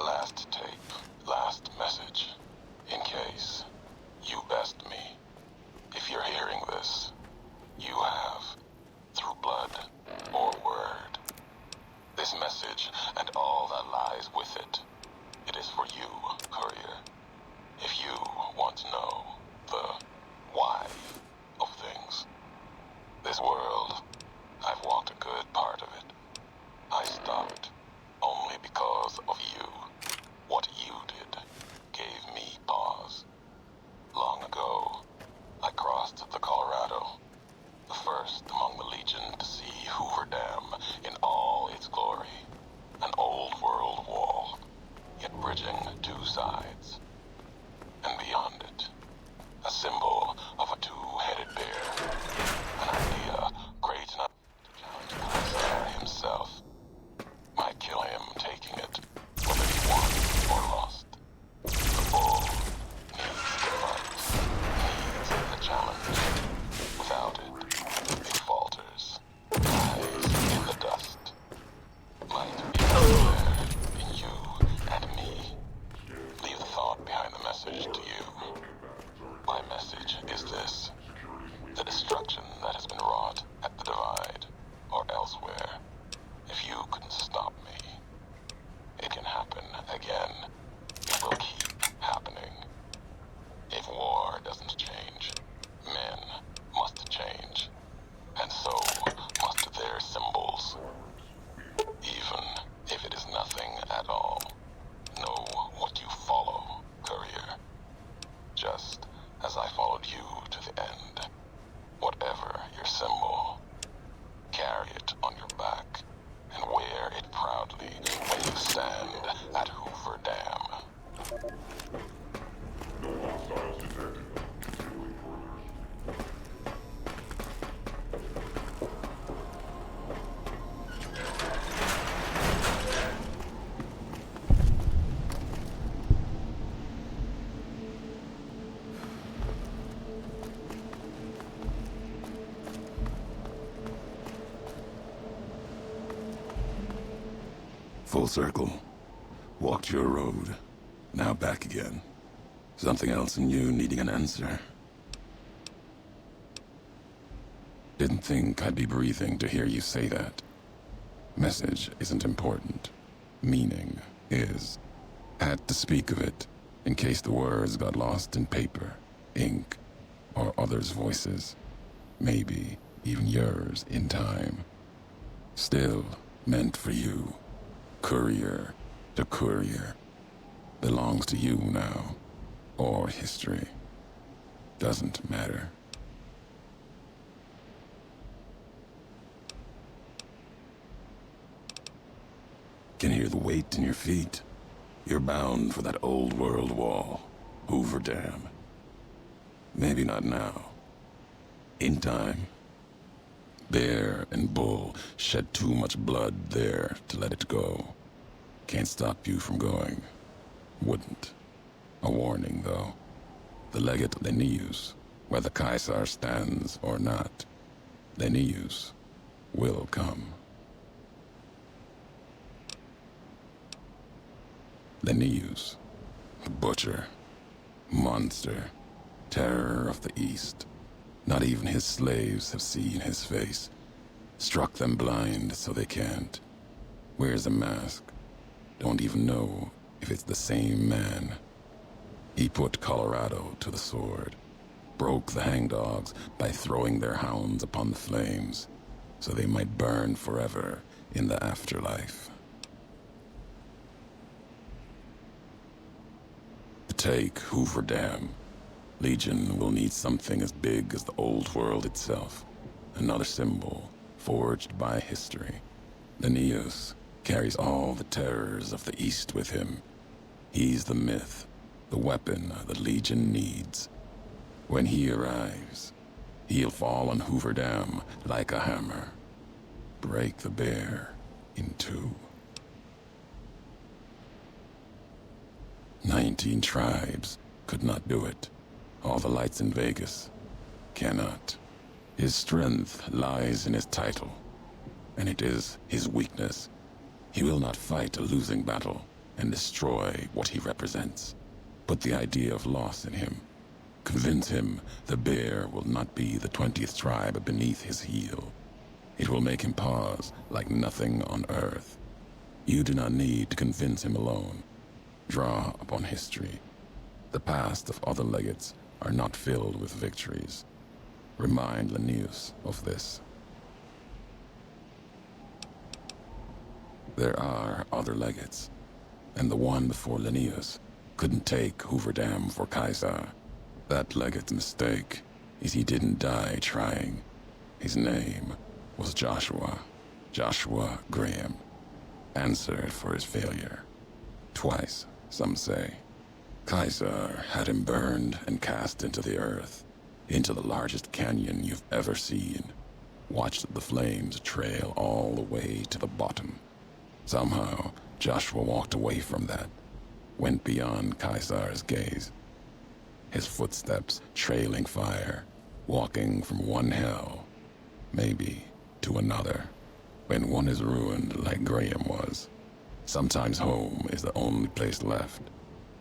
Last tape, last message. In case you best me. If you're hearing this, you have, through blood or word. This message and all that lies with it. It is for you, courier. If you want to know the why of things. This world, I've walked a good part of it. I stopped only because of you. What you did gave me pause. Long ago, I crossed the Colorado, the first among the Legion to see Hoover Dam in all its glory. An old world wall, yet bridging two sides. And beyond it, a symbol of a two-headed bear. An idea great enough to challenge Kaiser himself. Might kill him taking it, whether he won or lost. The bull needs the fight, needs the challenge. Without it, it falters, lies in the dust. Might be there in you and me. Leave the thought behind the message to you. My message is this. The destruction that has been wrought at the Divide, or elsewhere, if you couldn't stop me, it can happen again. It will keep happening. If war doesn't change, men must change. And so must their symbols. Even if it is nothing at all, know what you follow, courier. Just as I followed you to the end. Whatever your symbol, carry it on your back and wear it proudly when you stand at Hoover Dam. No hostiles detected. Continuing further. Full circle. Walked your road. Now back again. Something else in you needing an answer. Didn't think I'd be breathing to hear you say that. Message isn't important. Meaning is. Had to speak of it, in case the words got lost in paper, ink, or others' voices. Maybe even yours in time. Still meant for you. Courier to courier. Belongs to you now. Or history. Doesn't matter. Can hear the weight in your feet. You're bound for that old world wall. Hoover Dam. Maybe not now. In time. Bear and bull shed too much blood there to let it go. Can't stop you from going. Wouldn't. A warning, though. The legate Linnaeus, whether Caesar stands or not, Linnaeus will come. Linnaeus, butcher, monster, terror of the East. Not even his slaves have seen his face. Struck them blind so they can't. Wears a mask. Don't even know if it's the same man. He put Colorado to the sword. Broke the hangdogs by throwing their hounds upon the flames, so they might burn forever in the afterlife. To take Hoover Dam, Legion will need something as big as the old world itself. Another symbol, forged by history. Linnaeus carries all the terrors of the East with him. He's the myth, the weapon the Legion needs. When he arrives, he'll fall on Hoover Dam like a hammer. Break the bear in two. 19 tribes could not do it. All the lights in Vegas cannot. His strength lies in his title, and it is his weakness. He will not fight a losing battle, and destroy what he represents. Put the idea of loss in him. Convince him the bear will not be the 20th tribe beneath his heel. It will make him pause like nothing on earth. You do not need to convince him alone. Draw upon history. The past of other legates are not filled with victories. Remind Linnaeus of this. There are other legates, and the one before Linnaeus couldn't take Hoover Dam for Kaiser. That legate's mistake is he didn't die trying. His name was Joshua Graham. Answered for his failure. Twice, some say. Kaiser had him burned and cast into the earth, into the largest canyon you've ever seen. Watched the flames trail all the way to the bottom. Somehow, Joshua walked away from that, went beyond Kaiser's gaze. His footsteps trailing fire, walking from one hell, maybe to another. When one is ruined like Graham was, sometimes home is the only place left.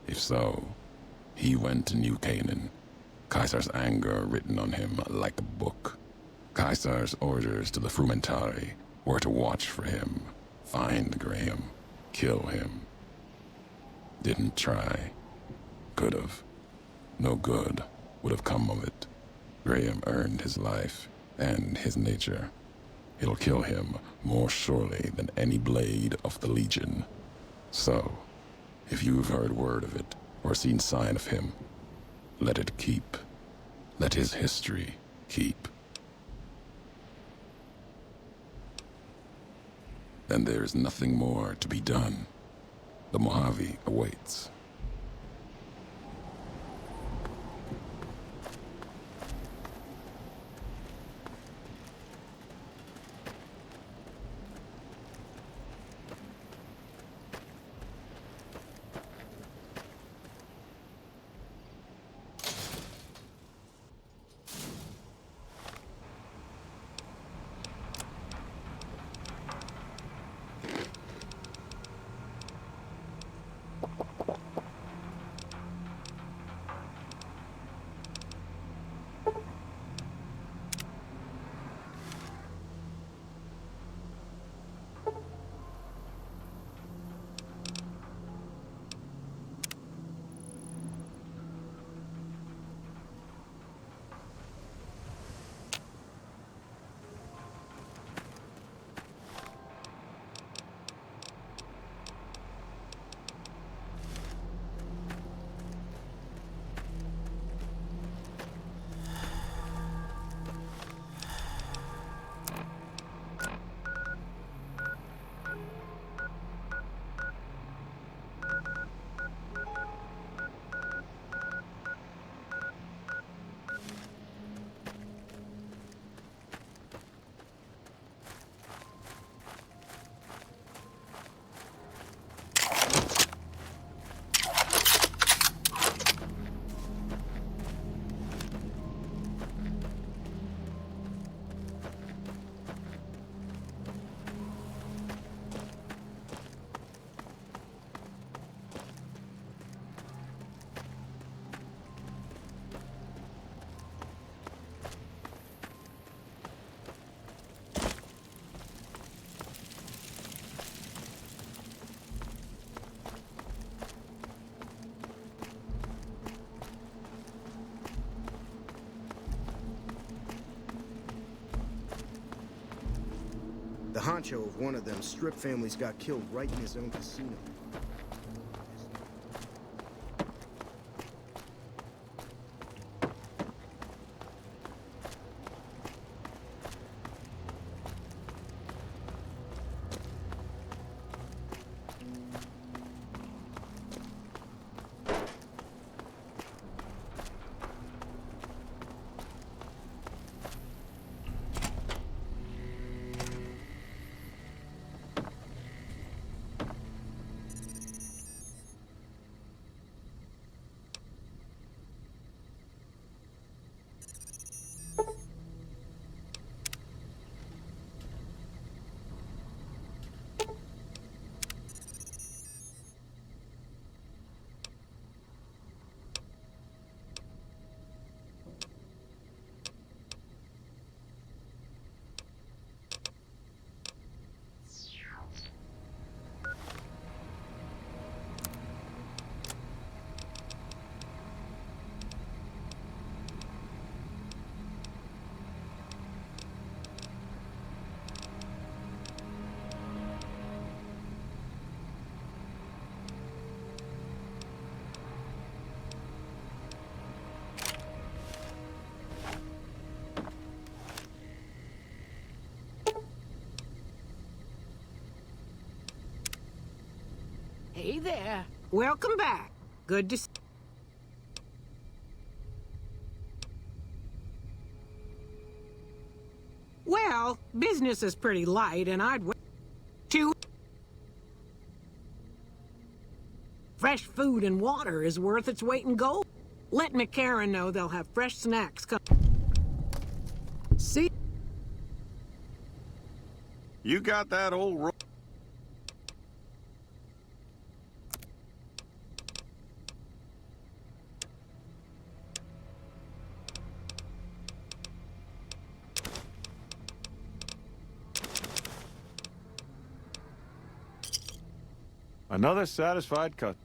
If so, he went to New Canaan, Kaiser's anger written on him like a book. Kaiser's orders to the Frumentari were to watch for him, find Graham, kill him. Didn't try. Could've. No good would have come of it. Graham earned his life and his nature. It'll kill him more surely than any blade of the Legion. So, if you've heard word of it or seen sign of him, let it keep. Let his history keep. And there is nothing more to be done. The Mojave awaits. The honcho of one of them strip families got killed right in his own casino. Hey there. Welcome back. Good to see. Well, business is pretty light, and I'd wait to. Fresh food and water is worth its weight in gold. Let McCarran know they'll have fresh snacks come. See? You got that old Another satisfied cut.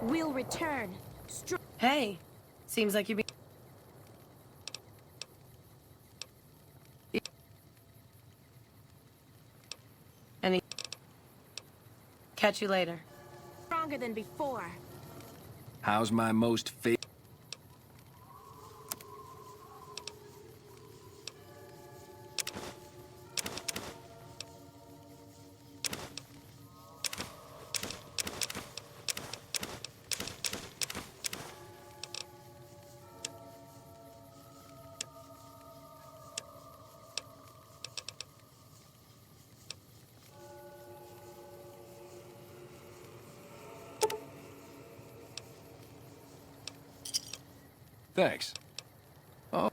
We'll return. Hey, seems like you've been... Any... Catch you later. Stronger than before. How's my most favorite? Thanks. Oh.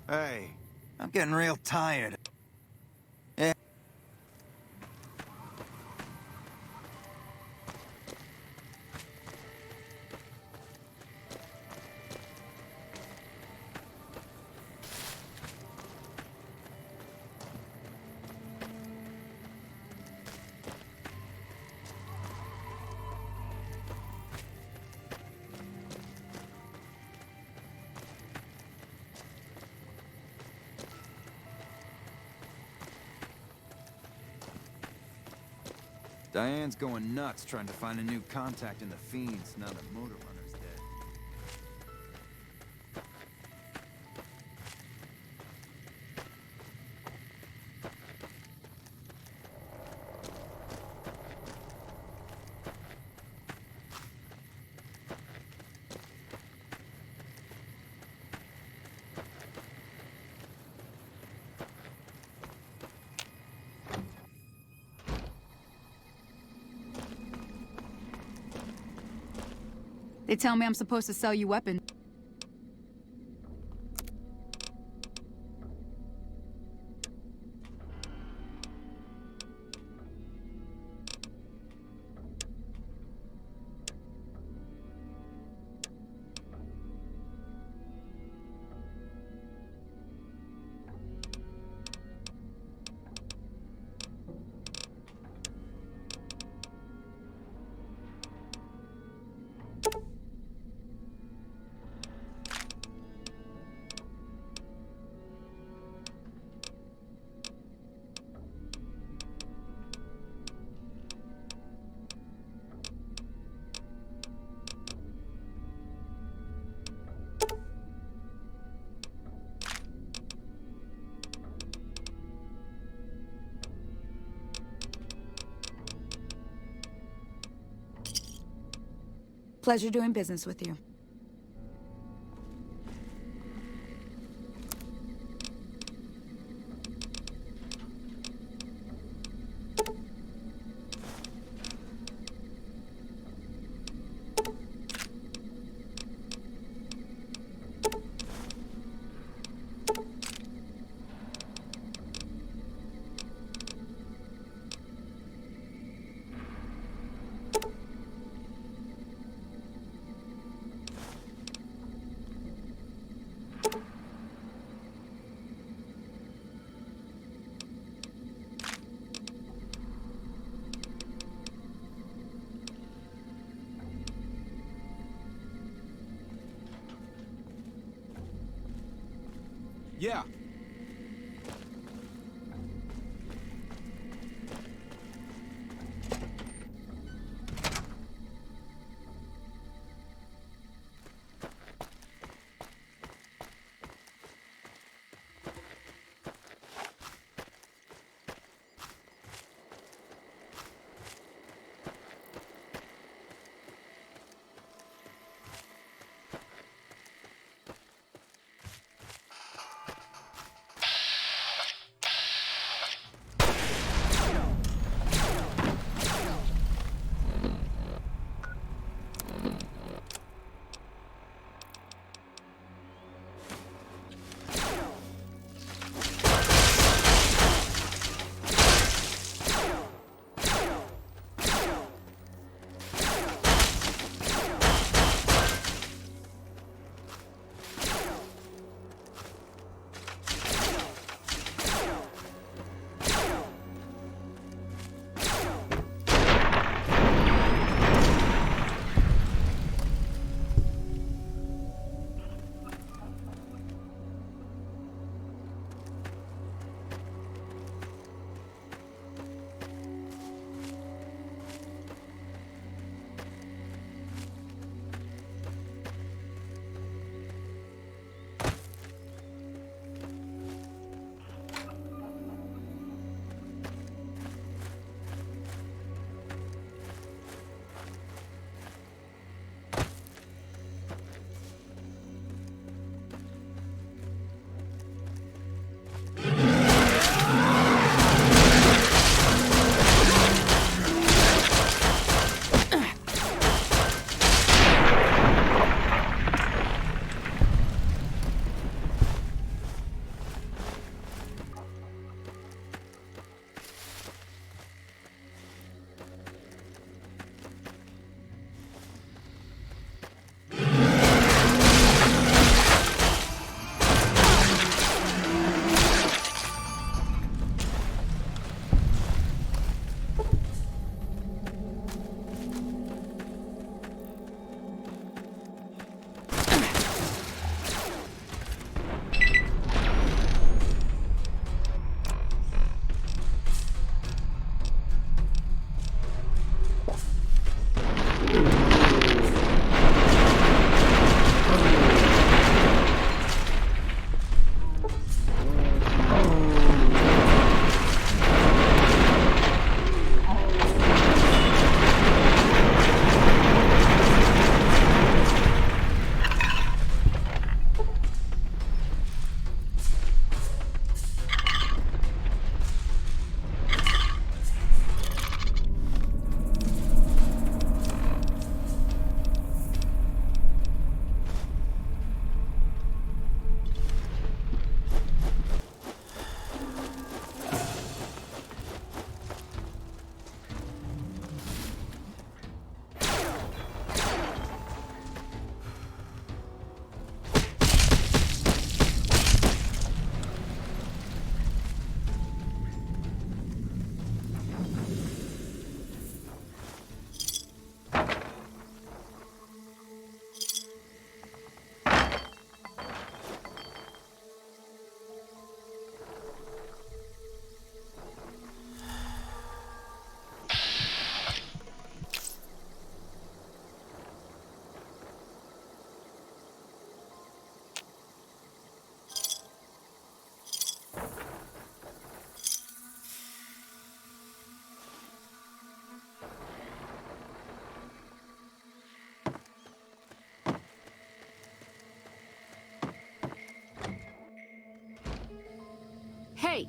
Hey, I'm getting real tired. Yeah. Diane's going nuts trying to find a new contact in the Fiends now that Motor Runner's dead. They tell me I'm supposed to sell you weapons. Pleasure doing business with you. Yeah. Hey!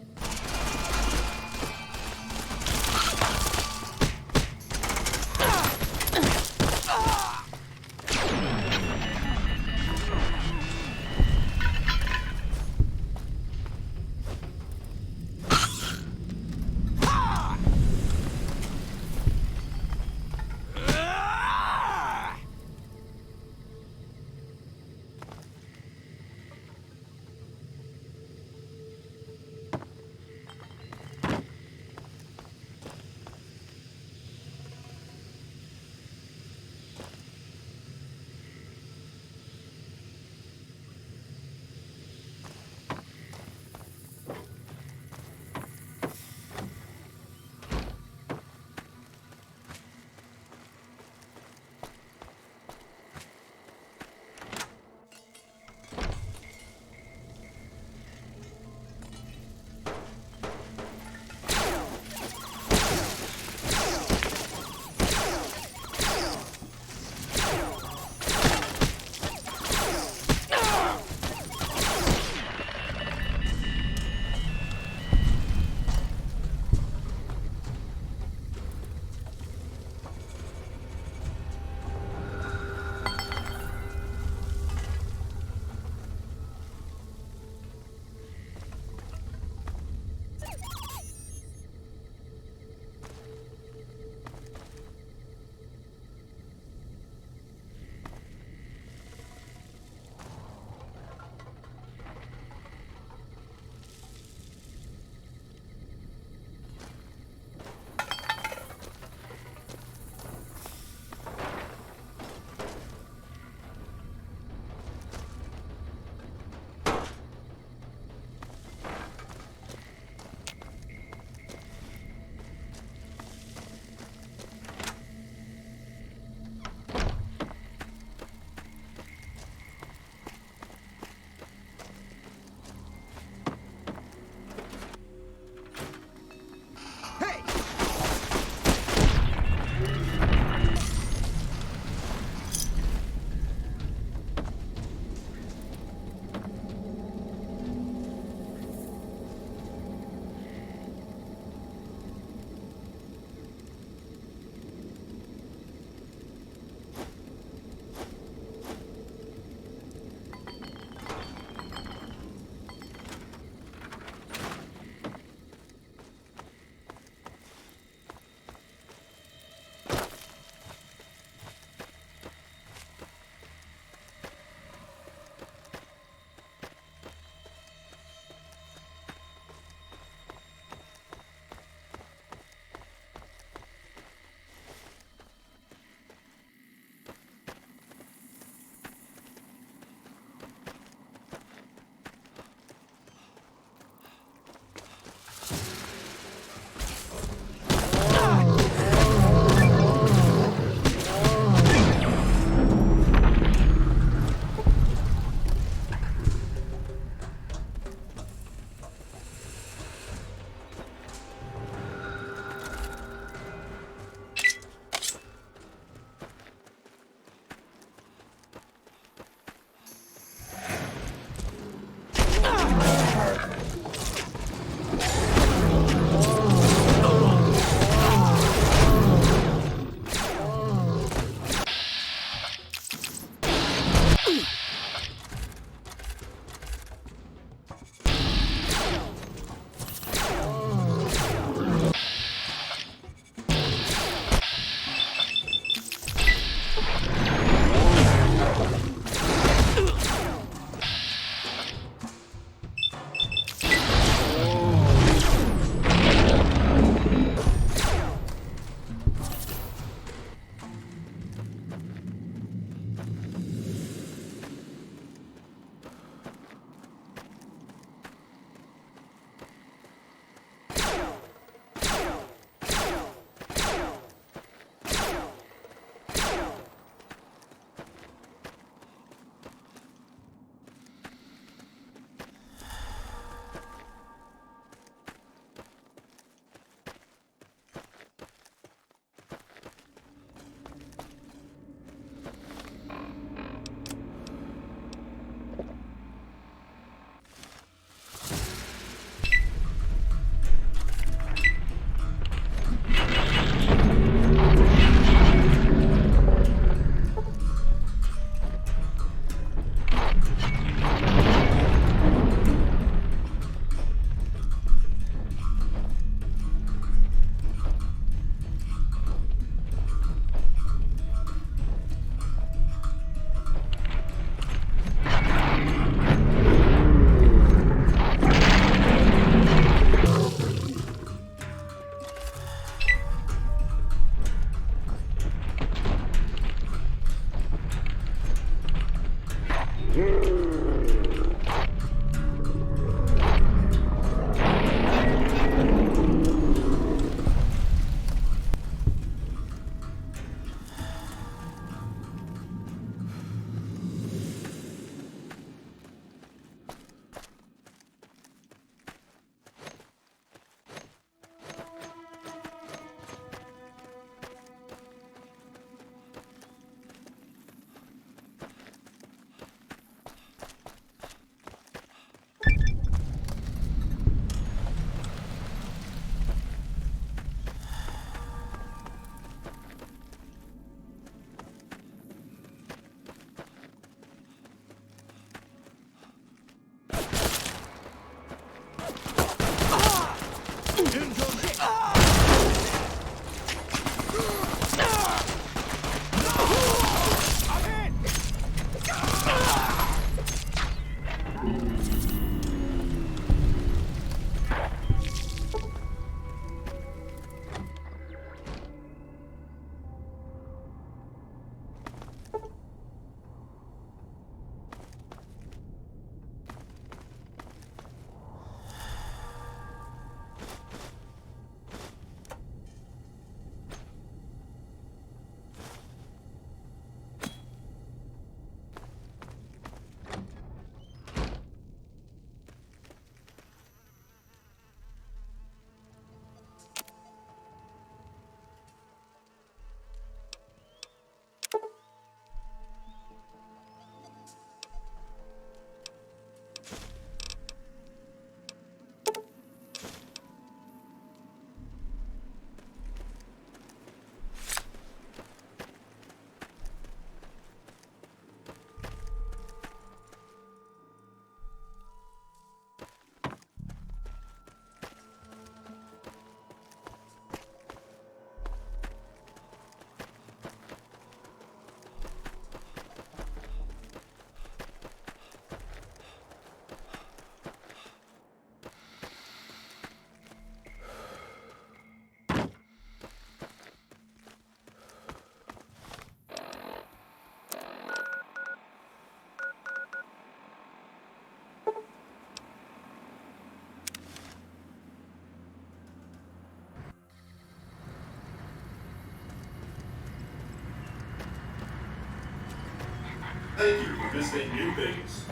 witnessing new things.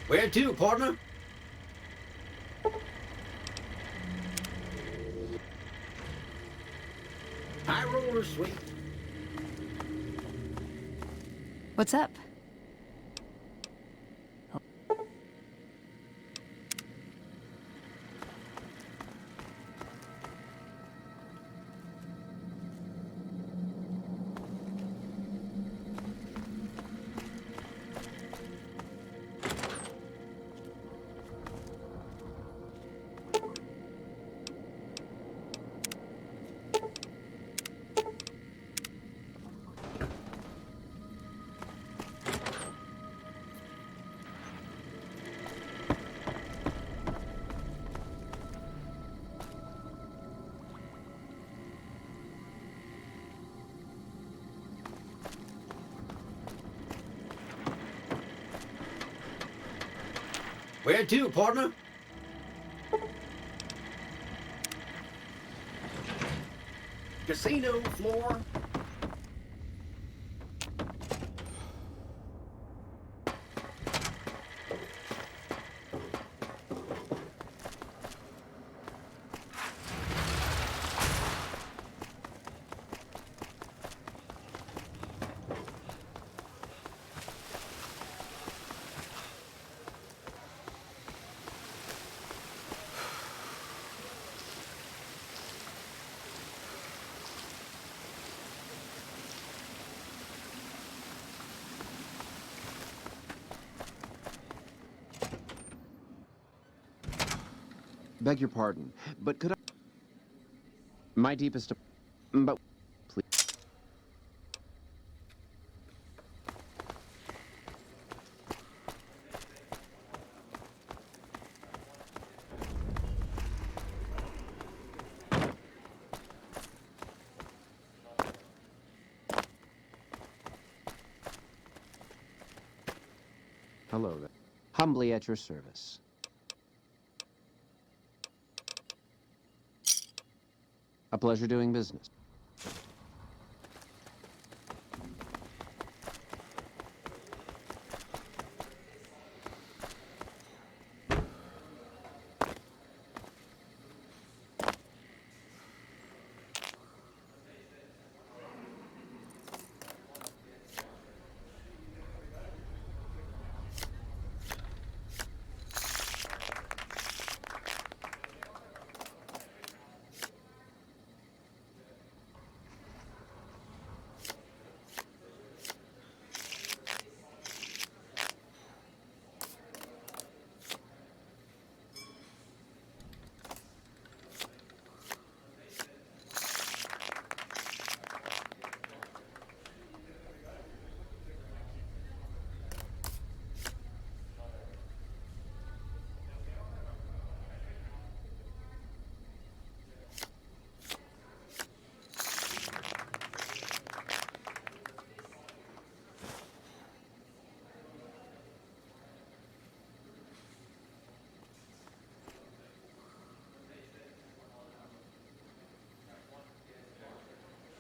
Where to, partner? High roller, sweet. What's up? Where to, partner? Casino floor. Beg your pardon, but could I... My deepest... But... Please... Hello there. Humbly at your service. A pleasure doing business.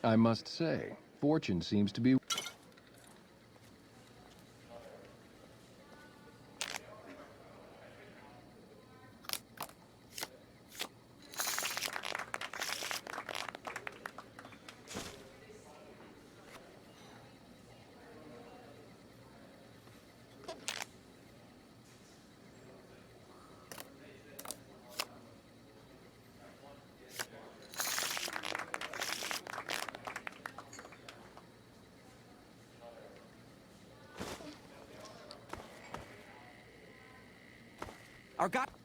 I must say, fortune seems to be...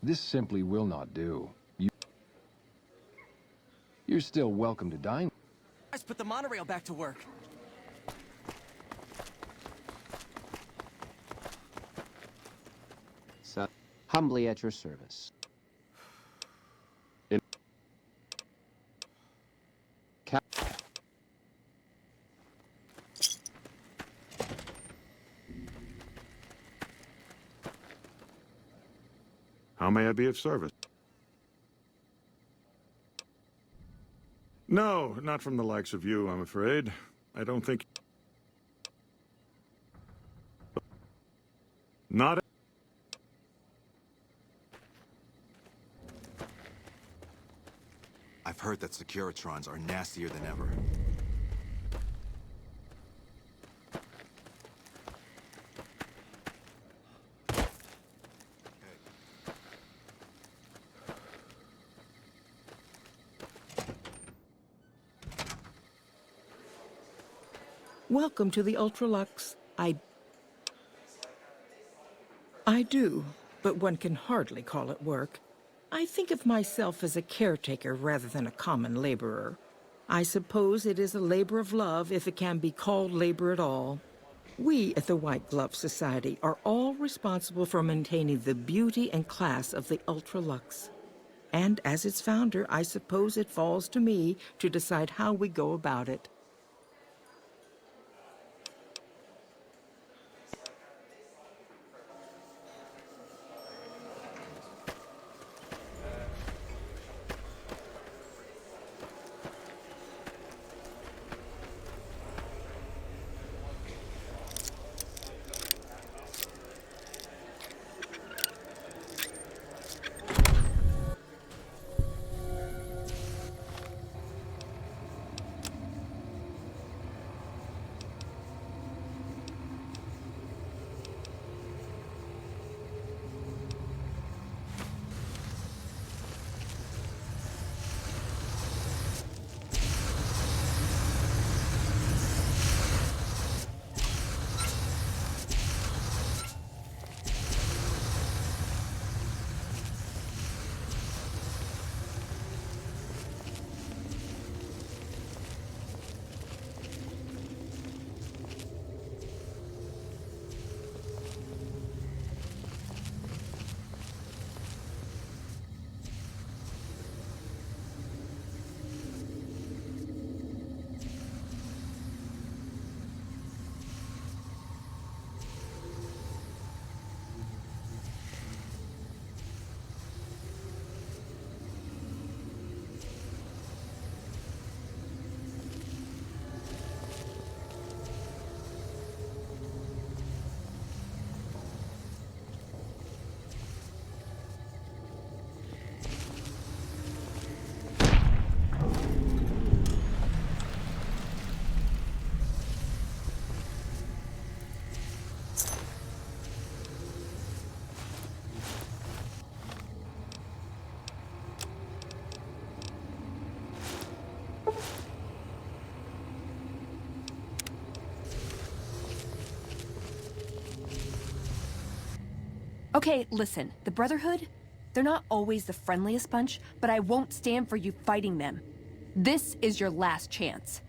This simply will not do. You're still welcome to dine. Let's put the monorail back to work. Humbly at your service. How may I be of service? No, not from the likes of you, I'm afraid. I don't think... Not... I've heard that Securitrons are nastier than ever. Welcome to the Ultralux. I do, but one can hardly call it work. I think of myself as a caretaker rather than a common laborer. I suppose it is a labor of love if it can be called labor at all. We at the White Glove Society are all responsible for maintaining the beauty and class of the Ultralux. And as its founder, I suppose it falls to me to decide how we go about it. Okay, listen, the Brotherhood, they're not always the friendliest bunch, but I won't stand for you fighting them. This is your last chance.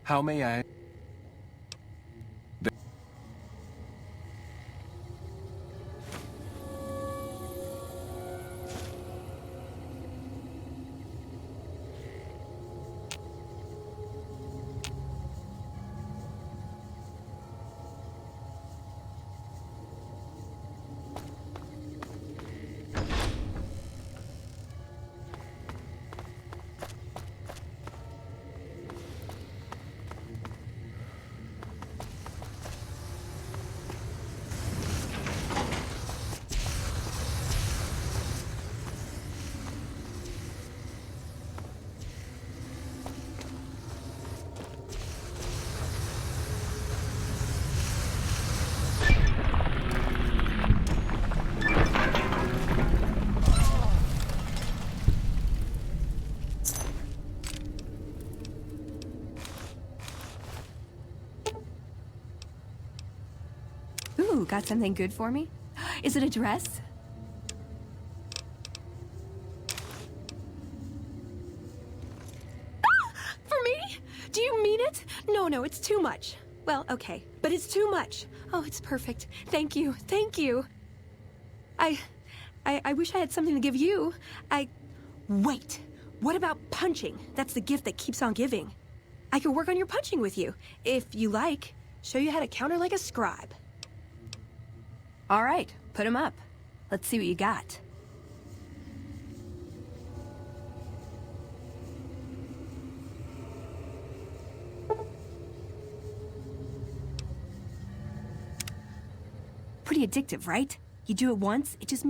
How may I? Ooh, got something good for me? Is it a dress? For me? Do you mean it? No, it's too much. Well, okay, but it's too much. Oh, it's perfect. Thank you, thank you. I wish I had something to give you. Wait, what about punching? That's the gift that keeps on giving. I could work on your punching with you, if you like. Show you how to counter like a scribe. All right, put 'em up. Let's see what you got. Pretty addictive, right? You do it once, it just...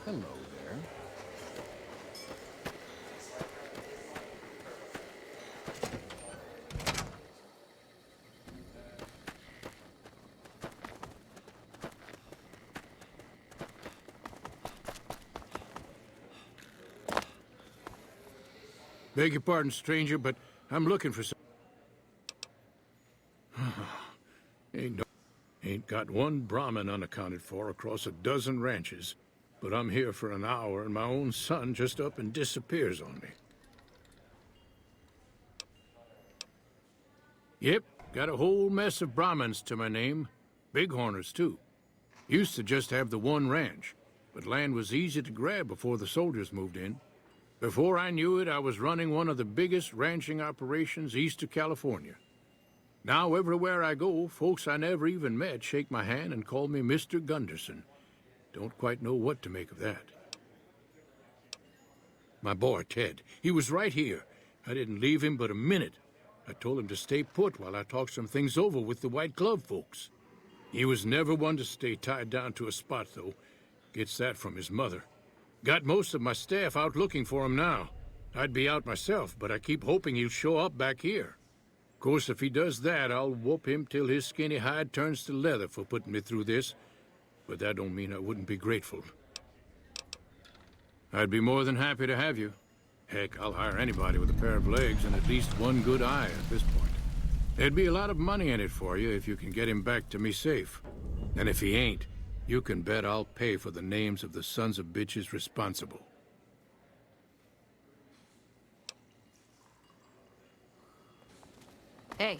Hello there. Beg your pardon, stranger, but I'm looking for some... Ain't got one Brahmin unaccounted for across a dozen ranches. But I'm here for an hour, and my own son just up and disappears on me. Yep, got a whole mess of Brahmins to my name. Bighorners, too. Used to just have the one ranch, but land was easy to grab before the soldiers moved in. Before I knew it, I was running one of the biggest ranching operations east of California. Now, everywhere I go, folks I never even met shake my hand and call me Mr. Gunderson. Don't quite know what to make of that. My boy, Ted, he was right here. I didn't leave him but a minute. I told him to stay put while I talked some things over with the White Glove folks. He was never one to stay tied down to a spot, though. Gets that from his mother. Got most of my staff out looking for him now. I'd be out myself, but I keep hoping he'll show up back here. Of course, if he does that, I'll whoop him till his skinny hide turns to leather for putting me through this. But that don't mean I wouldn't be grateful. I'd be more than happy to have you. Heck, I'll hire anybody with a pair of legs and at least one good eye at this point. There'd be a lot of money in it for you if you can get him back to me safe. And if he ain't, you can bet I'll pay for the names of the sons of bitches responsible. Hey.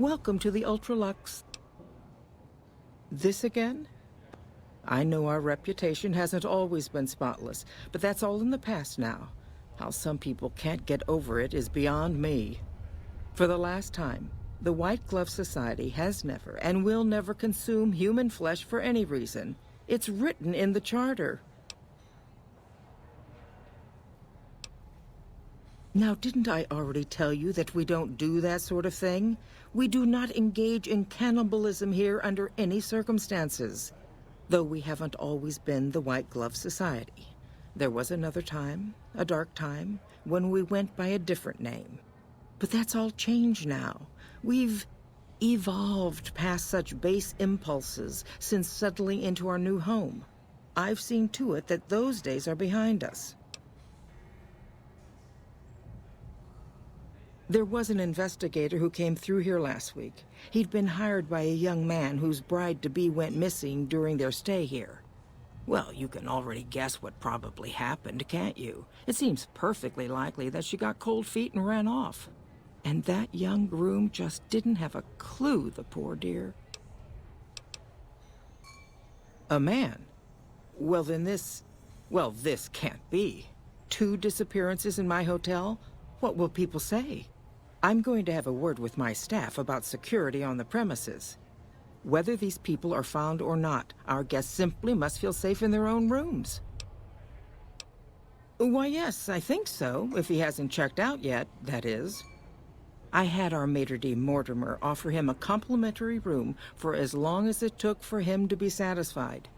Welcome to the Ultralux. This again? I know our reputation hasn't always been spotless, but that's all in the past now. How some people can't get over it is beyond me. For the last time, the White Glove Society has never and will never consume human flesh for any reason. It's written in the charter. Now, didn't I already tell you that we don't do that sort of thing? We do not engage in cannibalism here under any circumstances. Though we haven't always been the White Glove Society. There was another time, a dark time, when we went by a different name. But that's all changed now. We've evolved past such base impulses since settling into our new home. I've seen to it that those days are behind us. There was an investigator who came through here last week. He'd been hired by a young man whose bride-to-be went missing during their stay here. Well, you can already guess what probably happened, can't you? It seems perfectly likely that she got cold feet and ran off. And that young groom just didn't have a clue, the poor dear. A man? Well, then this can't be. 2 disappearances in my hotel? What will people say? I'm going to have a word with my staff about security on the premises. Whether these people are found or not, our guests simply must feel safe in their own rooms. Why, yes, I think so, if he hasn't checked out yet, that is. I had our maitre d' Mortimer offer him a complimentary room for as long as it took for him to be satisfied.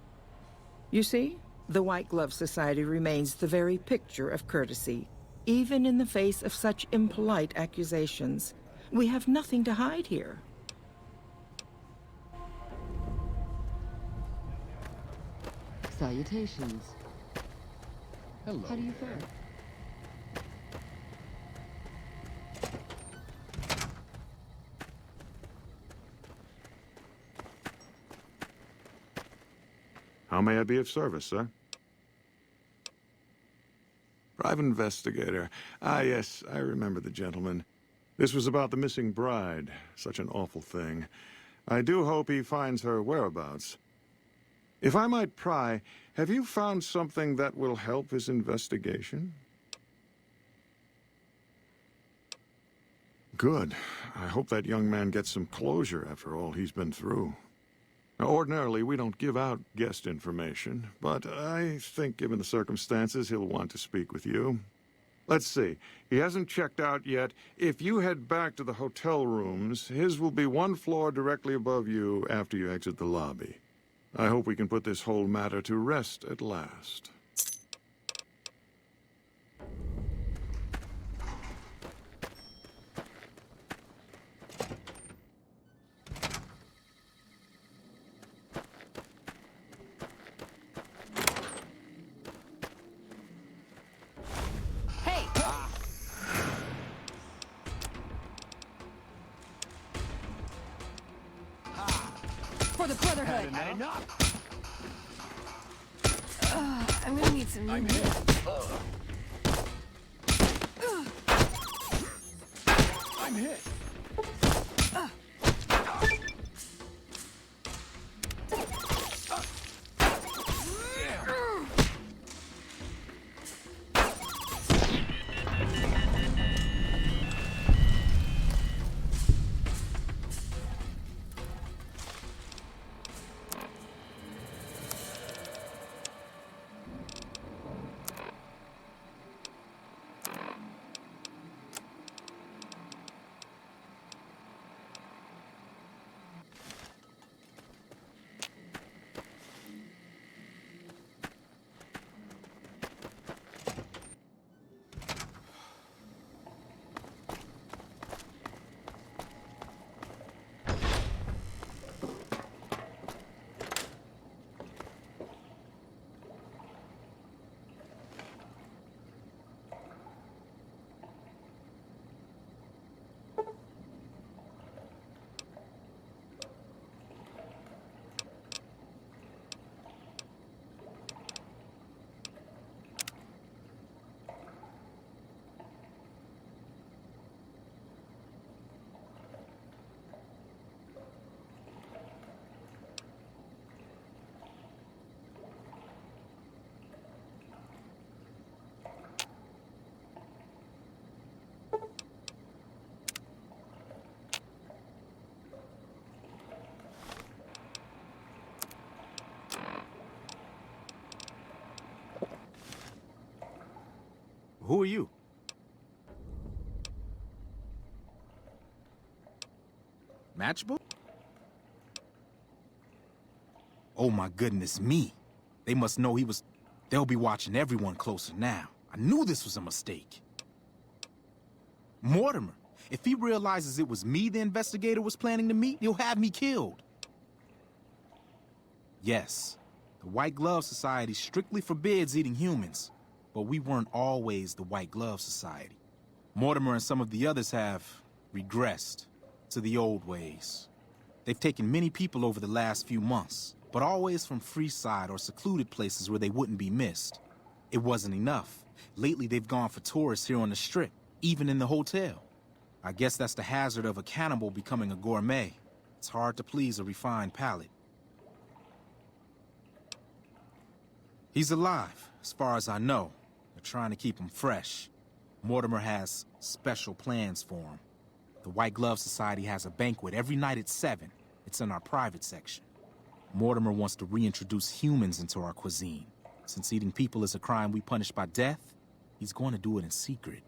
You see, the White Glove Society remains the very picture of courtesy, even in the face of such impolite accusations. We have nothing to hide here. Salutations. Hello. How do you fare? How may I be of service, sir? Private investigator. Ah, yes, I remember the gentleman. This was about the missing bride. Such an awful thing. I do hope he finds her whereabouts. If I might pry, have you found something that will help his investigation? Good. I hope that young man gets some closure after all he's been through. Now, ordinarily, we don't give out guest information, but I think given the circumstances, he'll want to speak with you. Let's see. He hasn't checked out yet. If you head back to the hotel rooms, his will be 1 floor directly above you after you exit the lobby. I hope we can put this whole matter to rest at last. For the Brotherhood. Had enough. I'm gonna need some I'm new hit. I'm hit. Who are you? Matchbook? Oh my goodness me. They must know he was... They'll be watching everyone closer now. I knew this was a mistake. Mortimer, if he realizes it was me the investigator was planning to meet, he'll have me killed. Yes, the White Glove Society strictly forbids eating humans, but we weren't always the White Glove Society. Mortimer and some of the others have regressed to the old ways. They've taken many people over the last few months, but always from Freeside or secluded places where they wouldn't be missed. It wasn't enough. Lately, they've gone for tourists here on the Strip, even in the hotel. I guess that's the hazard of a cannibal becoming a gourmet. It's hard to please a refined palate. He's alive, as far as I know. They're trying to keep him fresh. Mortimer has special plans for him. The White Glove Society has a banquet every night at 7. It's in our private section. Mortimer wants to reintroduce humans into our cuisine. Since eating people is a crime we punish by death, he's going to do it in secret.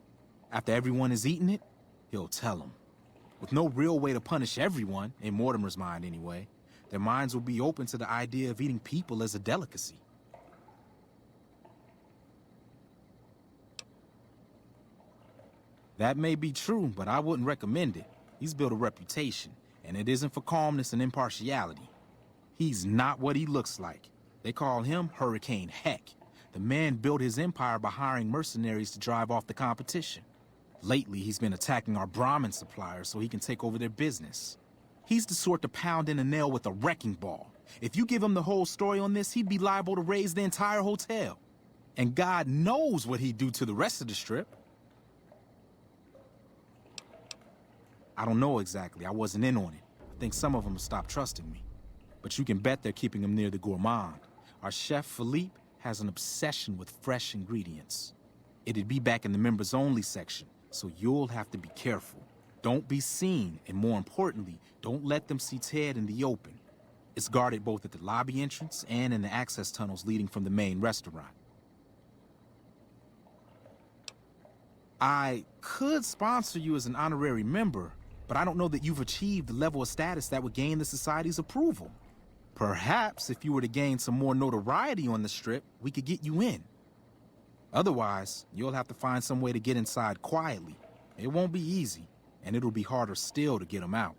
After everyone has eaten it, he'll tell them. With no real way to punish everyone, in Mortimer's mind anyway, their minds will be open to the idea of eating people as a delicacy. That may be true, but I wouldn't recommend it. He's built a reputation, and it isn't for calmness and impartiality. He's not what he looks like. They call him Hurricane Heck. The man built his empire by hiring mercenaries to drive off the competition. Lately, he's been attacking our Brahmin suppliers so he can take over their business. He's the sort to pound in a nail with a wrecking ball. If you give him the whole story on this, he'd be liable to raise the entire hotel. And God knows what he'd do to the rest of the Strip. I don't know exactly. I wasn't in on it. I think some of them have stopped trusting me. But you can bet they're keeping him near the gourmand. Our chef, Philippe, has an obsession with fresh ingredients. It'd be back in the members-only section, so you'll have to be careful. Don't be seen, and more importantly, don't let them see Ted in the open. It's guarded both at the lobby entrance and in the access tunnels leading from the main restaurant. I could sponsor you as an honorary member, but I don't know that you've achieved the level of status that would gain the Society's approval. Perhaps if you were to gain some more notoriety on the Strip, we could get you in. Otherwise, you'll have to find some way to get inside quietly. It won't be easy, and it'll be harder still to get them out.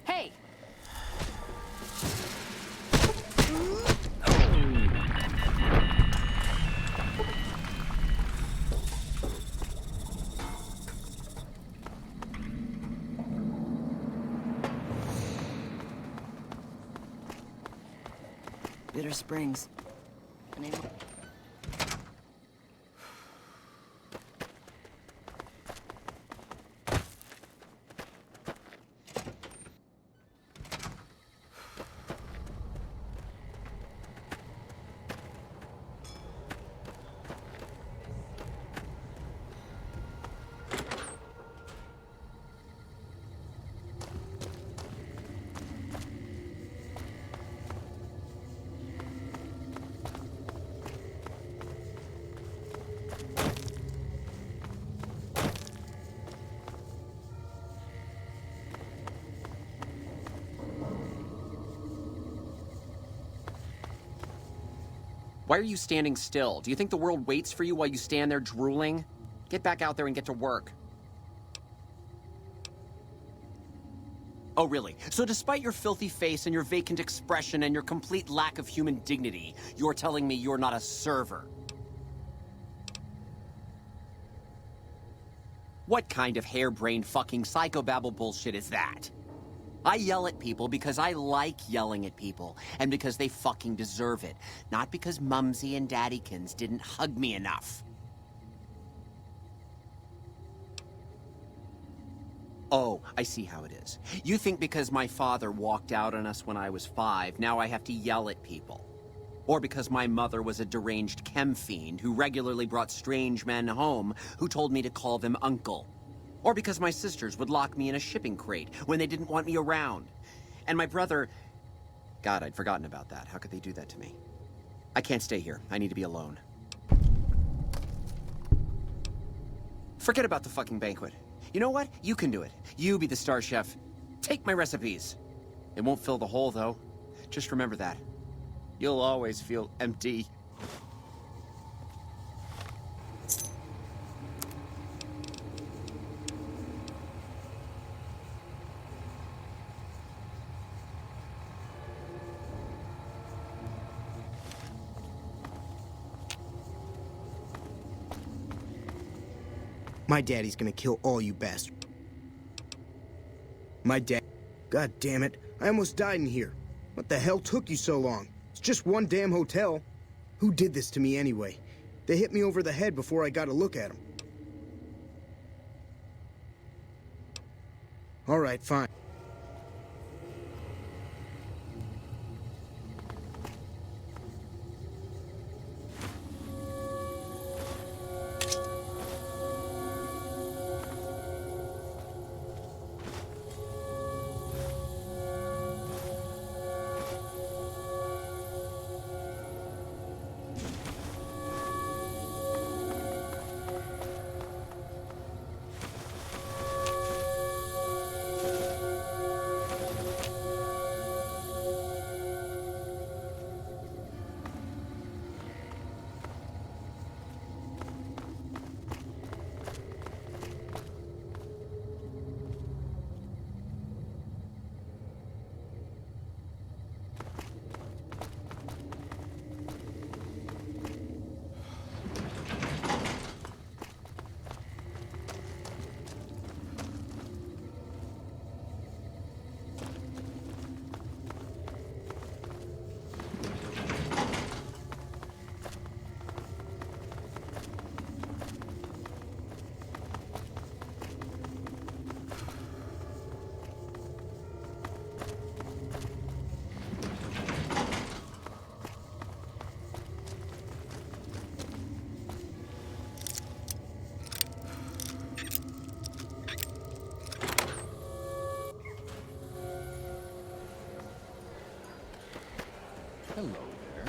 Hey! Bitter Springs. Why are you standing still? Do you think the world waits for you while you stand there drooling? Get back out there and get to work. Oh, really? So despite your filthy face and your vacant expression and your complete lack of human dignity, you're telling me you're not a server? What kind of harebrained fucking psychobabble bullshit is that? I yell at people because I like yelling at people, and because they fucking deserve it, not because Mumsy and Daddykins didn't hug me enough. Oh, I see how it is. You think because my father walked out on us when I was 5, now I have to yell at people. Or because my mother was a deranged chem fiend who regularly brought strange men home who told me to call them uncle. Or because my sisters would lock me in a shipping crate when they didn't want me around. And my brother... God, I'd forgotten about that. How could they do that to me? I can't stay here. I need to be alone. Forget about the fucking banquet. You know what? You can do it. You be the star chef. Take my recipes. It won't fill the hole, though. Just remember that. You'll always feel empty. My daddy's gonna kill all you bastards. My dad... God damn it. I almost died in here. What the hell took you so long? It's just one damn hotel. Who did this to me anyway? They hit me over the head before I got a look at them. All right, fine. Hello there.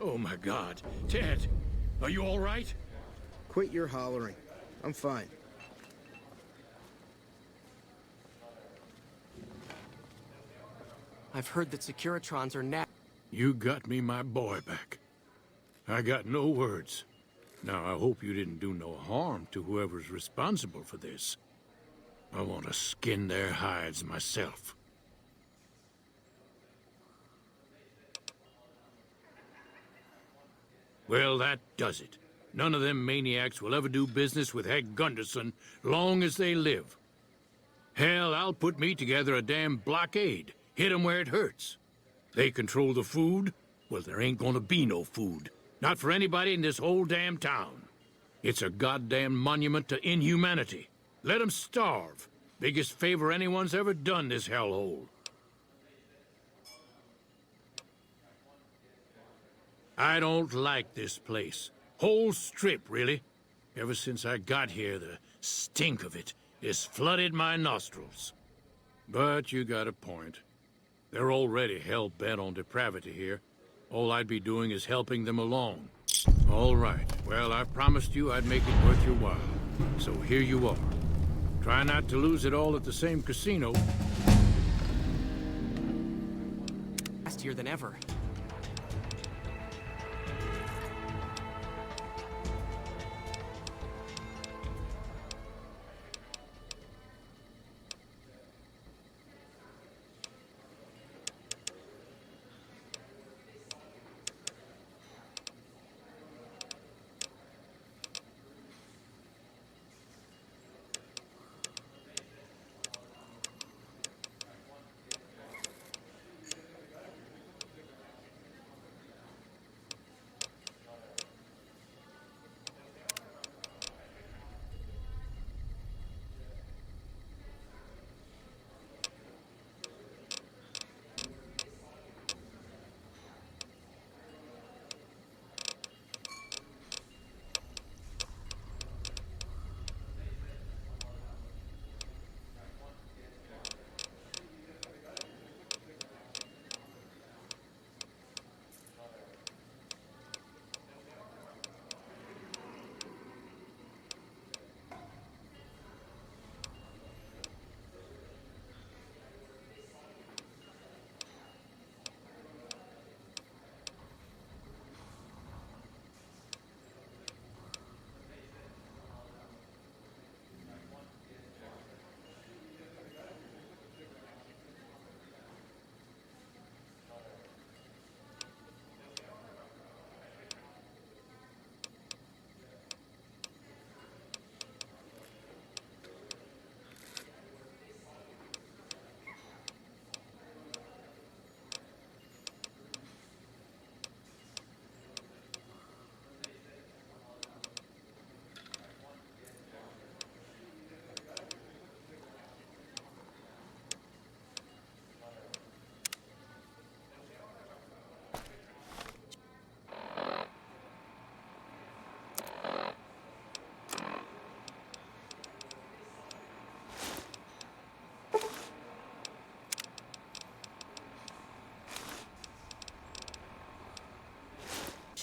Oh my God. Ted, are you all right? Quit your hollering. I'm fine. I've heard that Securitrons are You got me my boy back. I got no words. Now, I hope you didn't do no harm to whoever's responsible for this. I want to skin their hides myself. Well, that does it. None of them maniacs will ever do business with Heck Gunderson long as they live. Hell, I'll put me together a damn blockade. Hit 'em where it hurts. They control the food? Well, there ain't gonna be no food. Not for anybody in this whole damn town. It's a goddamn monument to inhumanity. Let 'em starve. Biggest favor anyone's ever done this hellhole. I don't like this place. Whole strip, really. Ever since I got here, the stink of it has flooded my nostrils. But you got a point. They're already hell-bent on depravity here. All I'd be doing is helping them along. All right. Well, I promised you I'd make it worth your while. So here you are. Try not to lose it all at the same casino. nastier than ever.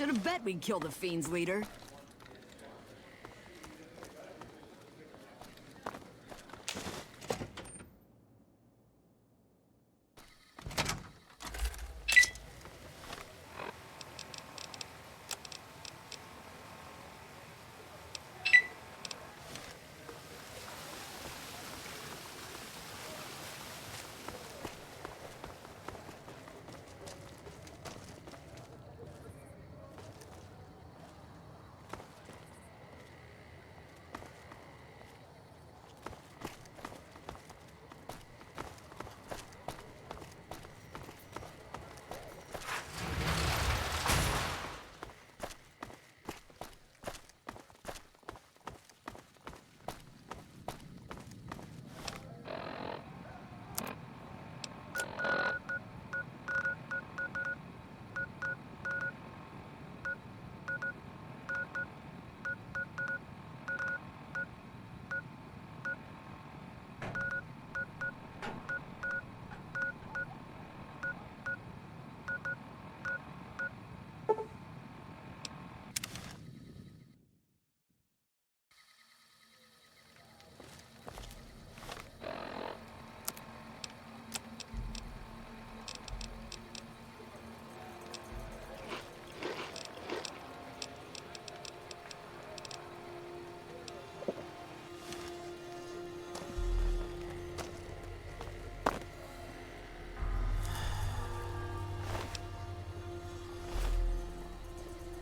Should have bet we'd kill the Fiend's leader.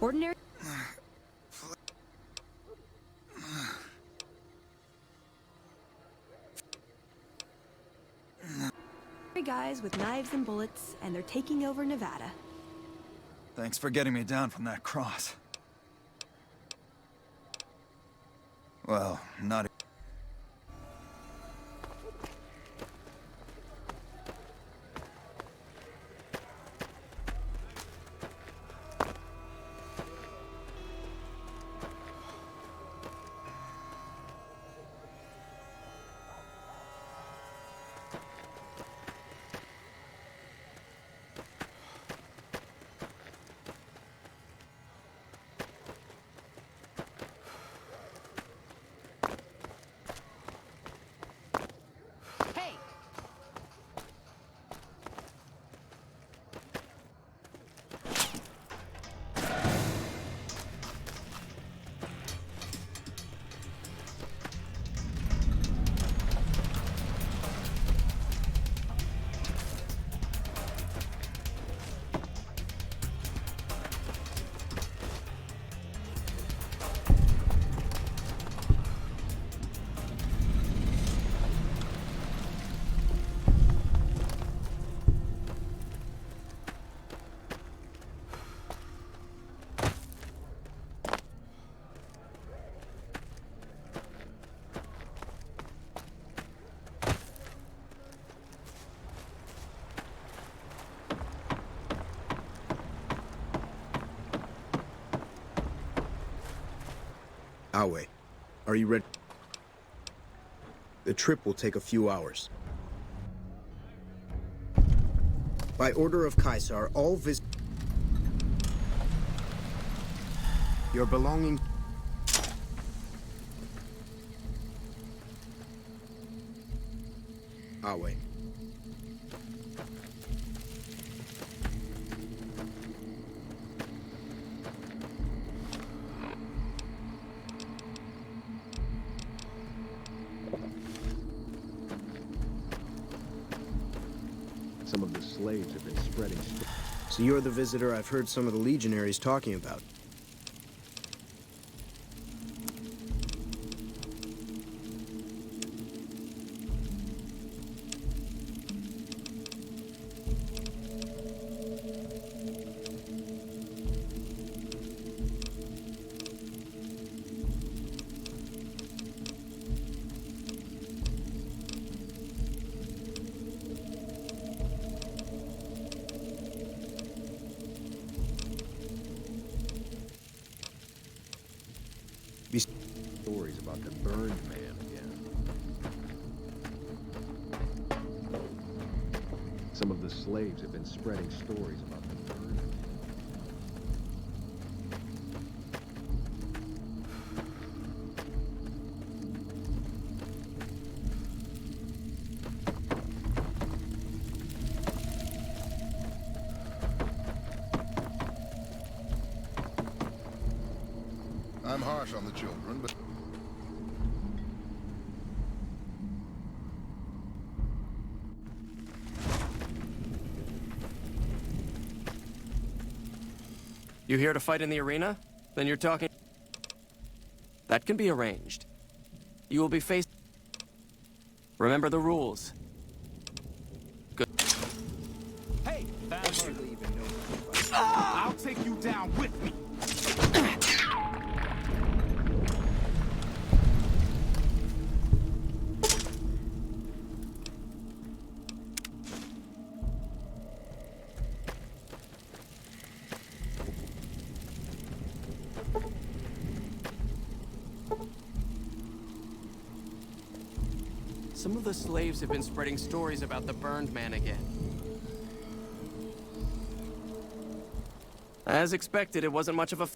Ordinary guys with knives and bullets, and they're taking over Nevada. Thanks for getting me down from that cross. Well, not... Awe, are you ready? The trip will take a few hours. By order of Caesar, all your belongings. Awe. Some of the slaves have been spreading. So you're the visitor I've heard some of the legionaries talking about. Stories about the burned man again. Some of the slaves have been spreading stories about the burned man. I'm harsh on the children, but... You here to fight in the arena? Then you're talking... That can be arranged. You will be faced... Remember the rules. Good. Hey, I'll take you down with me. Some of the slaves have been spreading stories about the burned man again. As expected, it wasn't much of a...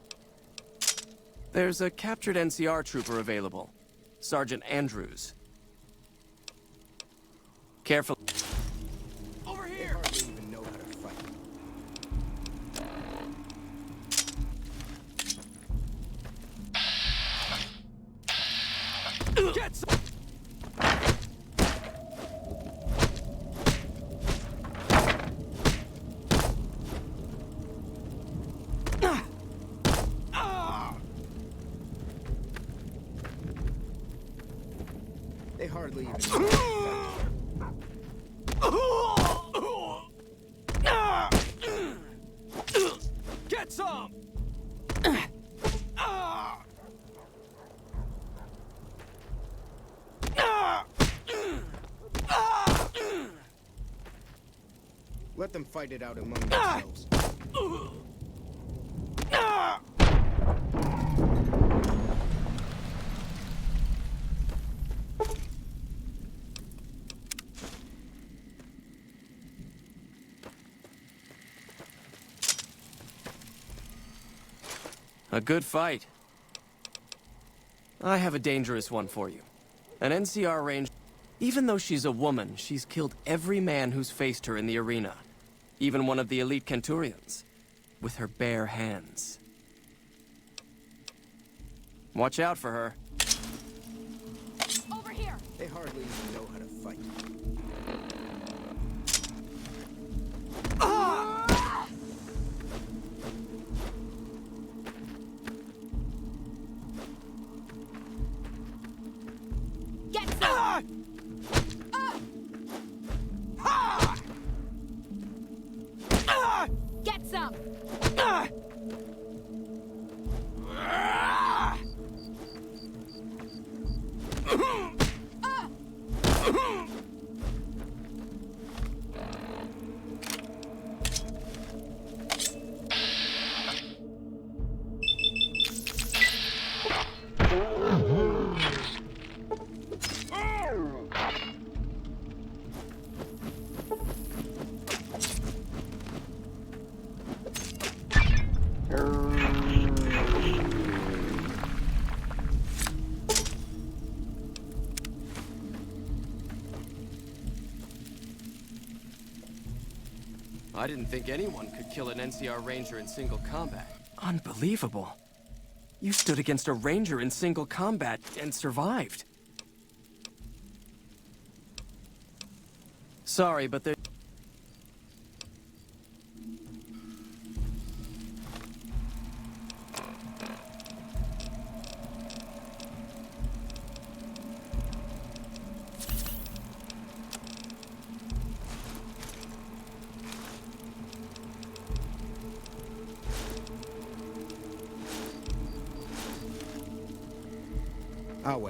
There's a captured NCR trooper available. Sergeant Andrews. Careful. Over here! They hardly even know how to fight. Get some... They hardly even Get some! Let them fight it out among themselves. A good fight. I have a dangerous one for you. An NCR range... Even though she's a woman, she's killed every man who's faced her in the arena. Even one of the elite Kenturians. With her bare hands. Watch out for her. Over here! They hardly even know how to fight. Get some! Get some! I didn't think anyone could kill an NCR Ranger in single combat. Unbelievable. You stood against a Ranger in single combat and survived. Sorry, but there...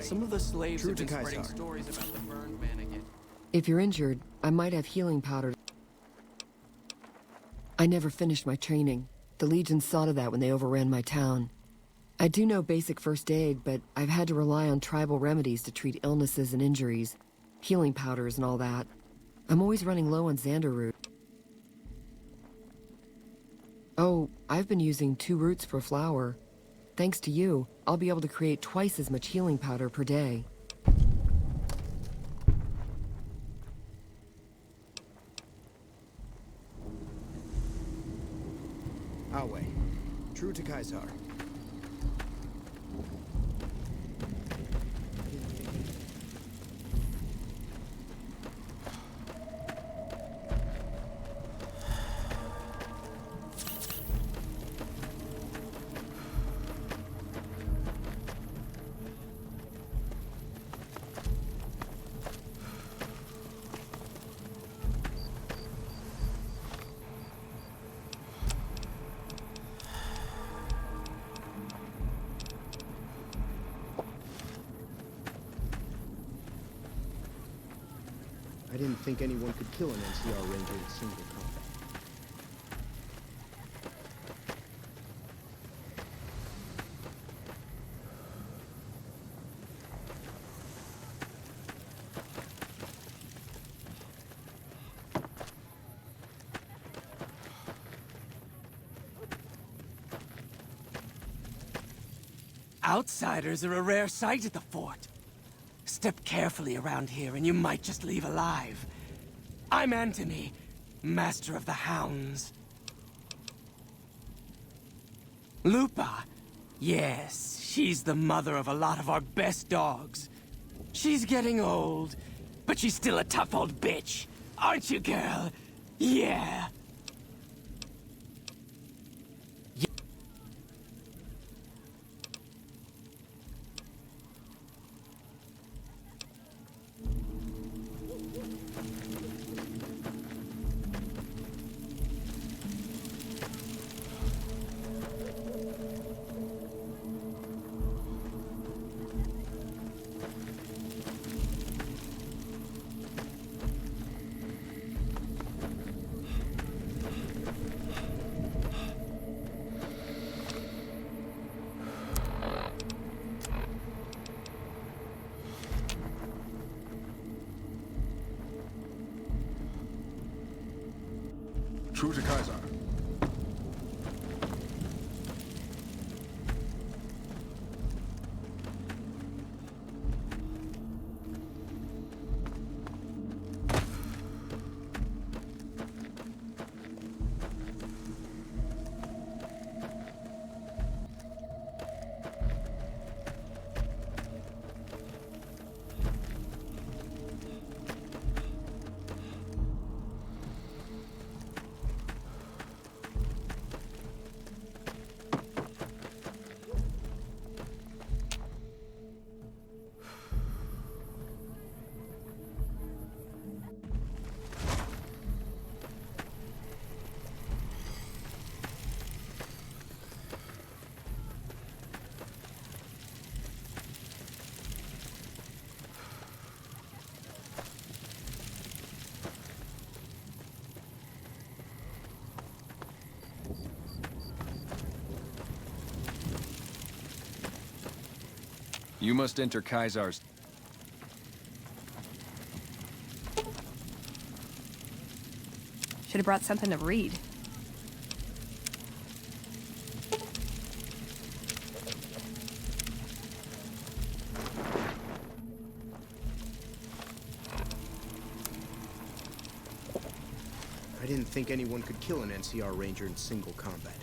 Some of the slaves have been spreading stories about the burned man again. If you're injured, I might have healing powder. I never finished my training. The Legion saw to that when they overran my town. I do know basic first aid, but I've had to rely on tribal remedies to treat illnesses and injuries, healing powders and all that. I'm always running low on Xander root. Oh, I've been using 2 roots per flower. Thanks to you, I'll be able to create twice as much healing powder per day. Awe. True to Kaisar. didn't think anyone could kill an NCR Ranger in single combat. Outsiders are a rare sight at the fort. Step carefully around here and you might just leave alive. I'm Anthony, Master of the Hounds. Lupa? Yes, she's the mother of a lot of our best dogs. She's getting old, but she's still a tough old bitch. Aren't you, girl? Yeah. True to Kaiser. You must enter Kaiser's. Should have brought something to read. I didn't think anyone could kill an NCR Ranger in single combat.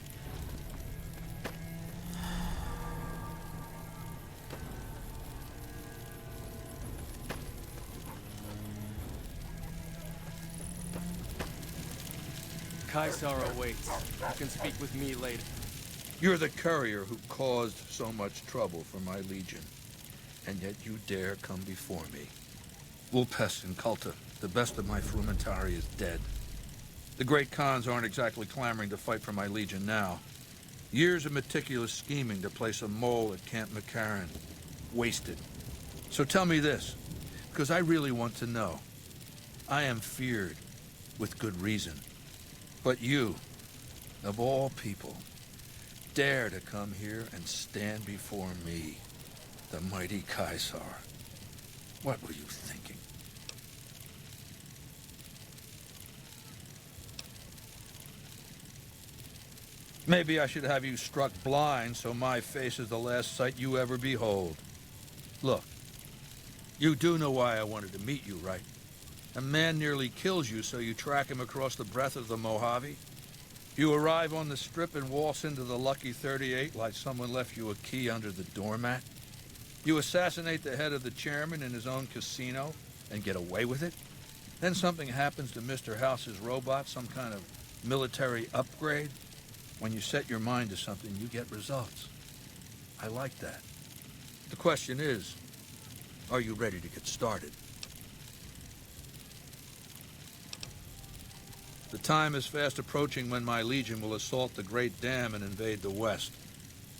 Kaiser awaits. You can speak with me later. You're the courier who caused so much trouble for my legion, and yet you dare come before me. Vulpes and Kulta, the best of my frumentari is dead. The great Khans aren't exactly clamoring to fight for my legion now. Years of meticulous scheming to place a mole at Camp McCarran. Wasted. So tell me this, because I really want to know. I am feared, with good reason. But you, of all people, dare to come here and stand before me, the mighty Kaiser. What were you thinking? Maybe I should have you struck blind so my face is the last sight you ever behold. Look, you do know why I wanted to meet you, right? A man nearly kills you, so you track him across the breadth of the Mojave. You arrive on the strip and waltz into the Lucky 38 like someone left you a key under the doormat. You assassinate the head of the chairman in his own casino and get away with it. Then something happens to Mr. House's robot, some kind of military upgrade. When you set your mind to something, you get results. I like that. The question is, are you ready to get started? The time is fast approaching when my legion will assault the Great Dam and invade the West.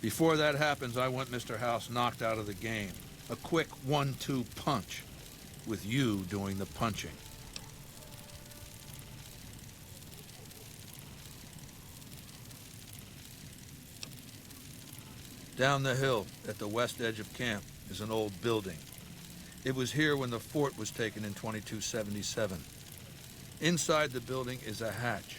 Before that happens, I want Mr. House knocked out of the game. A quick 1-2 punch, with you doing the punching. Down the hill, at the west edge of camp, is an old building. It was here when the fort was taken in 2277. Inside the building is a hatch.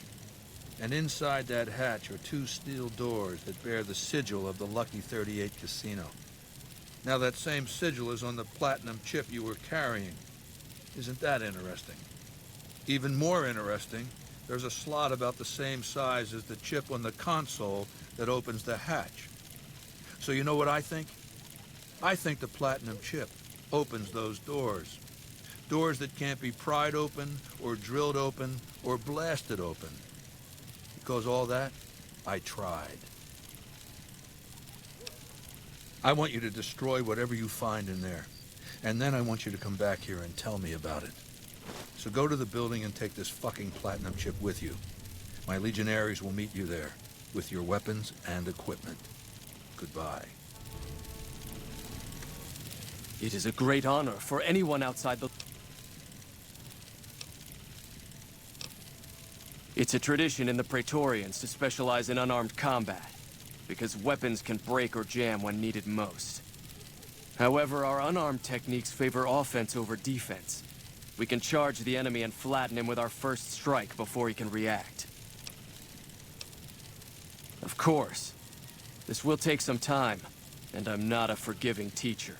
And inside that hatch are 2 steel doors that bear the sigil of the Lucky 38 Casino. Now that same sigil is on the platinum chip you were carrying. Isn't that interesting? Even more interesting, there's a slot about the same size as the chip on the console that opens the hatch. So you know what I think? I think the platinum chip opens those doors. Doors that can't be pried open, or drilled open, or blasted open. Because all that, I tried. I want you to destroy whatever you find in there. And then I want you to come back here and tell me about it. So go to the building and take this fucking platinum chip with you. My legionaries will meet you there, with your weapons and equipment. Goodbye. It is a great honor for anyone outside the... It's a tradition in the Praetorians to specialize in unarmed combat, because weapons can break or jam when needed most. However, our unarmed techniques favor offense over defense. We can charge the enemy and flatten him with our first strike before he can react. Of course, this will take some time, and I'm not a forgiving teacher.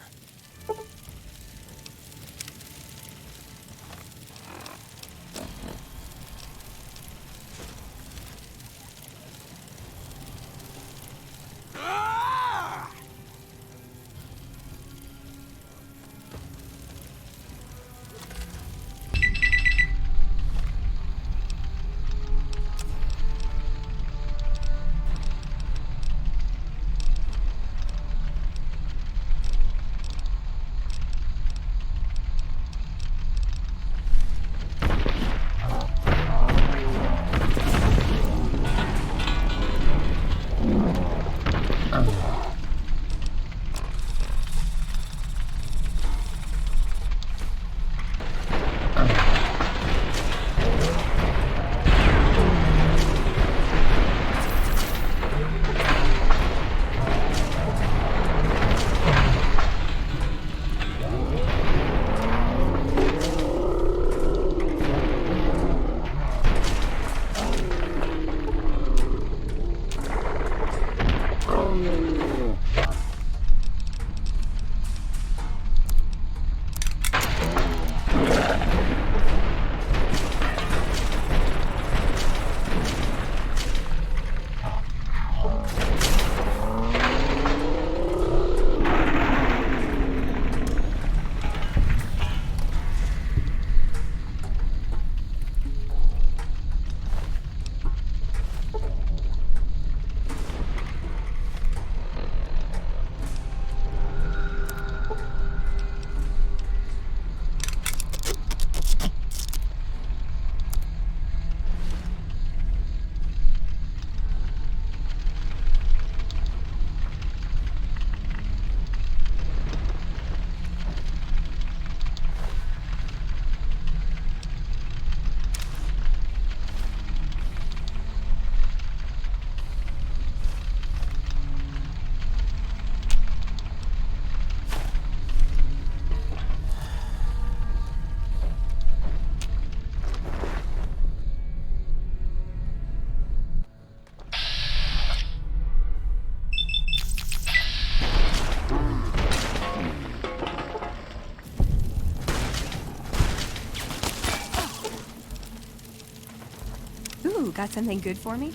Ooh, got something good for me?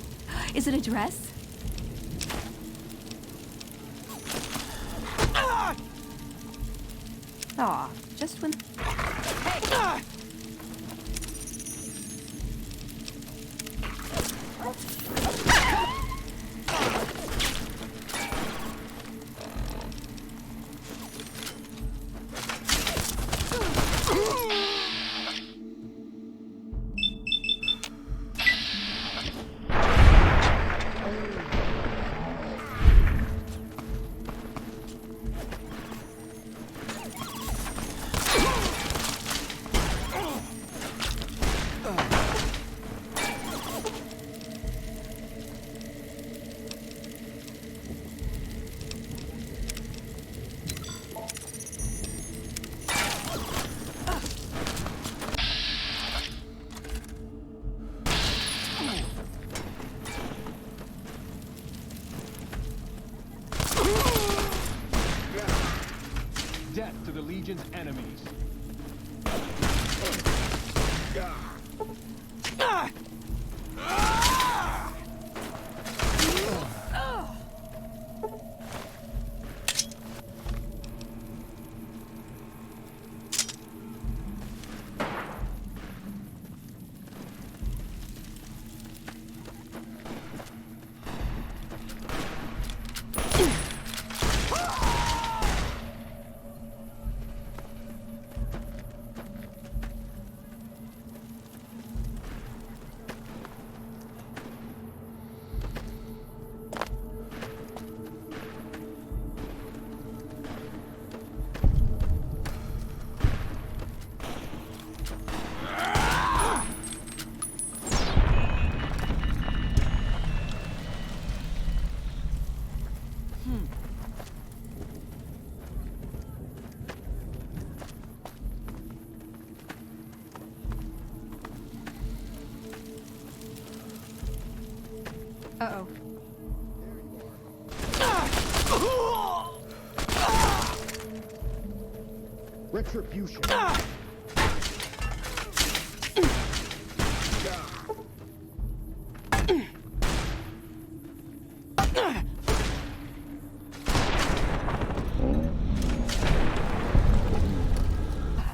Is it a dress? Aw, just when... Hey! Legion's enemies. Uh-oh. Retribution.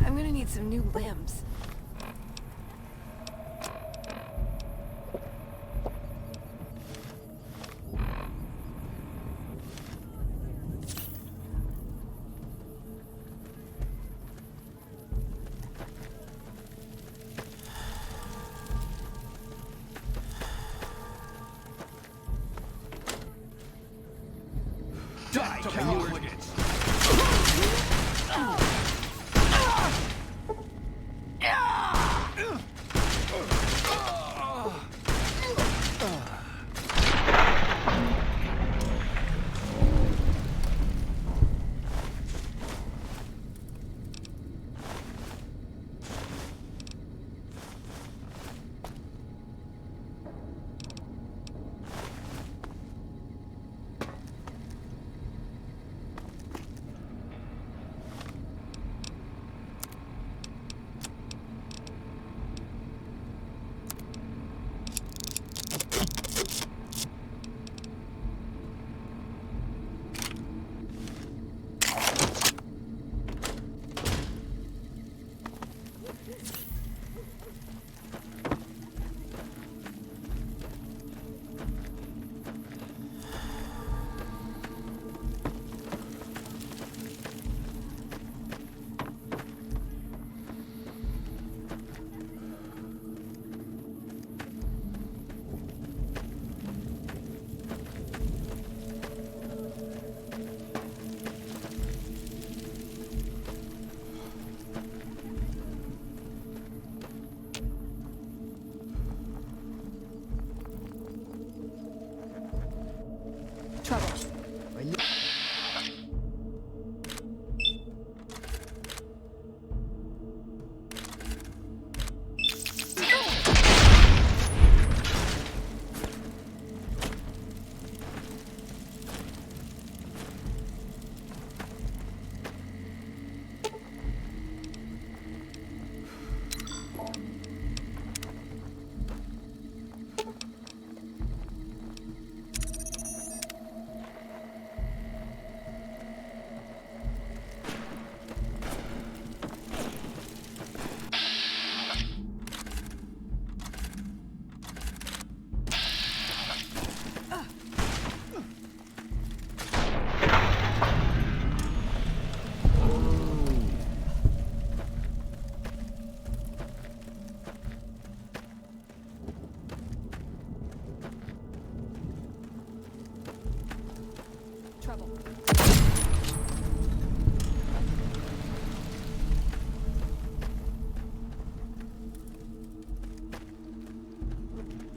I'm gonna need some new limbs. Die, coward! Trouble. Trouble.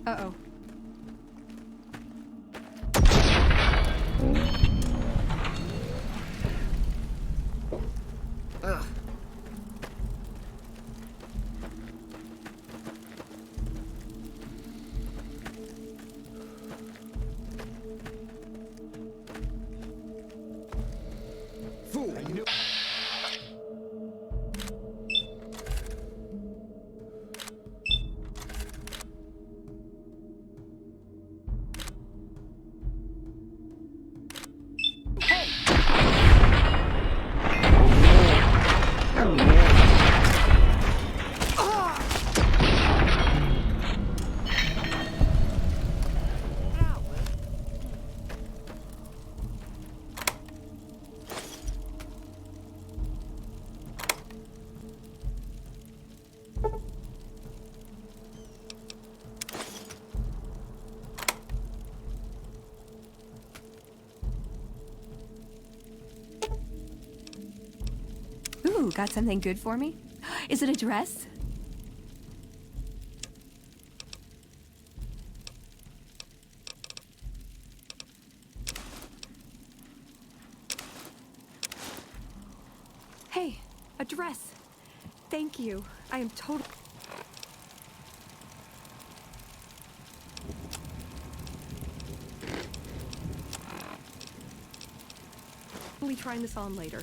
Uh-oh. Ugh. Fool! I knew. got something good for me? Is it a dress? Hey, a dress. Thank you. I am totally trying this on later.